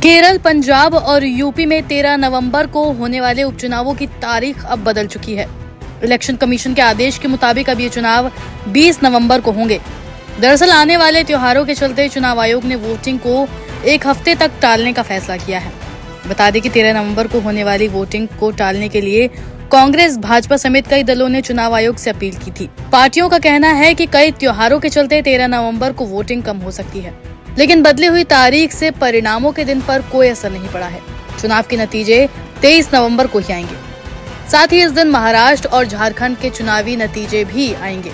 केरल, पंजाब और यूपी में 13 नवंबर को होने वाले उपचुनावों की तारीख अब बदल चुकी है। इलेक्शन कमीशन के आदेश के मुताबिक अब ये चुनाव 20 नवंबर को होंगे। दरअसल आने वाले त्योहारों के चलते चुनाव आयोग ने वोटिंग को एक हफ्ते तक टालने का फैसला किया है। बता दें कि 13 नवंबर को होने वाली वोटिंग को टालने के लिए कांग्रेस, भाजपा समेत कई दलों ने चुनाव आयोग से अपील की थी। पार्टियों का कहना है कि कई त्योहारों के चलते 13 नवंबर को वोटिंग कम हो सकती है, लेकिन बदली हुई तारीख से परिणामों के दिन पर कोई असर नहीं पड़ा है। चुनाव के नतीजे 23 नवंबर को ही आएंगे। साथ ही इस दिन महाराष्ट्र और झारखंड के चुनावी नतीजे भी आएंगे।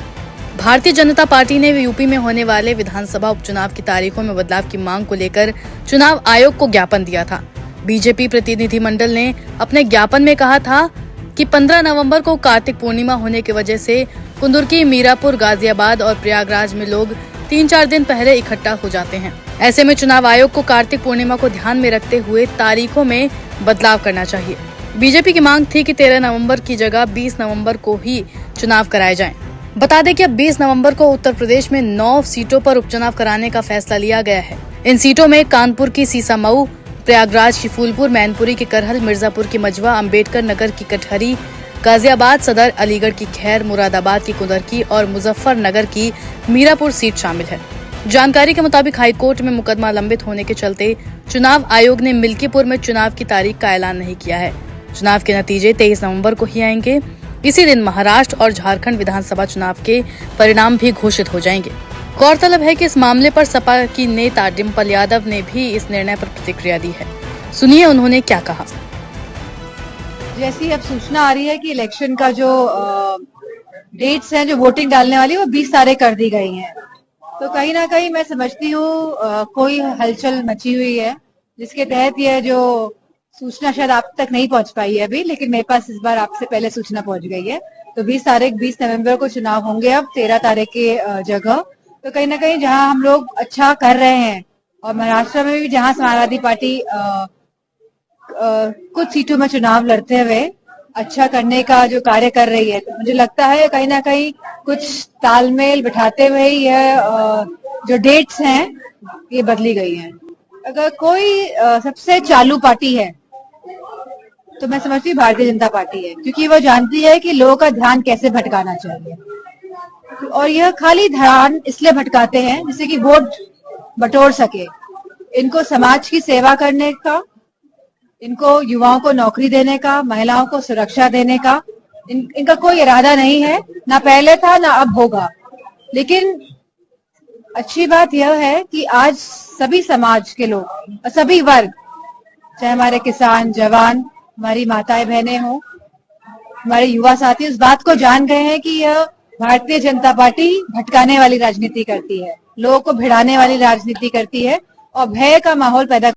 भारतीय जनता पार्टी ने यूपी में होने वाले विधानसभा उपचुनाव की तारीखों में बदलाव की मांग को लेकर चुनाव आयोग को ज्ञापन दिया था। बीजेपी प्रतिनिधिमंडल ने अपने ज्ञापन में कहा था कि 15 नवंबर को कार्तिक पूर्णिमा होने की वजह से कुंदुर्की, मीरापुर, गाजियाबाद और प्रयागराज में लोग 3-4 दिन पहले इकट्ठा हो जाते हैं। ऐसे में चुनाव आयोग को कार्तिक पूर्णिमा को ध्यान में रखते हुए तारीखों में बदलाव करना चाहिए। बीजेपी की मांग थी कि 13 नवंबर की जगह 20 नवंबर को ही चुनाव कराए जाएं। बता दें कि अब 20 नवंबर को उत्तर प्रदेश में 9 सीटों पर उपचुनाव कराने का फैसला लिया गया है। इन सीटों में कानपुर की सीसामऊ, प्रयागराज की फूलपुर, मैनपुरी की करहल, मिर्जापुर की मजवा, अम्बेडकर नगर की कटहरी, गाजियाबाद सदर, अलीगढ़ की खैर, मुरादाबाद की कुंदरकी और मुजफ्फरनगर की मीरापुर सीट शामिल है। जानकारी के मुताबिक हाईकोर्ट में मुकदमा लंबित होने के चलते चुनाव आयोग ने मिल्कीपुर में चुनाव की तारीख का ऐलान नहीं किया है। चुनाव के नतीजे 23 नवंबर को ही आएंगे। इसी दिन महाराष्ट्र और झारखंड विधानसभा चुनाव के परिणाम भी घोषित हो जाएंगे। गौरतलब है कि इस मामले पर सपा की नेता डिम्पल यादव ने भी इस निर्णय पर प्रतिक्रिया दी है। सुनिए उन्होंने क्या कहा। जैसी अब सूचना आ रही है कि इलेक्शन का जो डेट्स हैं, जो वोटिंग डालने वाली, वो 20 तारीख कर दी गई हैं। तो कहीं ना कहीं मैं समझती हूँ कोई हलचल मची हुई है, जिसके तहत यह जो सूचना शायद आप तक नहीं पहुंच पाई है अभी, लेकिन मेरे पास इस बार आपसे पहले सूचना पहुंच गई है। तो 20 नवंबर को चुनाव होंगे अब 13 तारीख के जगह। तो कहीं ना कहीं जहां हम लोग अच्छा कर रहे हैं, और महाराष्ट्र में भी जहां समाजवादी पार्टी कुछ सीटों में चुनाव लड़ते हुए अच्छा करने का जो कार्य कर रही है, तो मुझे लगता है कहीं ना कहीं कुछ तालमेल बिठाते हुए यह जो डेट्स हैं ये बदली गई हैं। अगर कोई सबसे चालू पार्टी है तो मैं समझती हूँ भारतीय जनता पार्टी है, क्योंकि वो जानती है कि लोगों का ध्यान कैसे भटकाना चाहिए। और यह खाली ध्यान इसलिए भटकाते हैं जिससे कि वोट बटोर सके। इनको समाज की सेवा करने का, इनको युवाओं को नौकरी देने का, महिलाओं को सुरक्षा देने का इनका कोई इरादा नहीं है, ना पहले था ना अब होगा। लेकिन अच्छी बात यह है कि आज सभी समाज के लोग और सभी वर्ग, चाहे हमारे किसान, जवान, हमारी माताएं बहनें हो, हमारे युवा साथी, इस बात को जान गए हैं कि यह भारतीय जनता पार्टी भटकाने वाली राजनीति करती है, लोगों को भिड़ाने वाली राजनीति करती है और भय का माहौल पैदा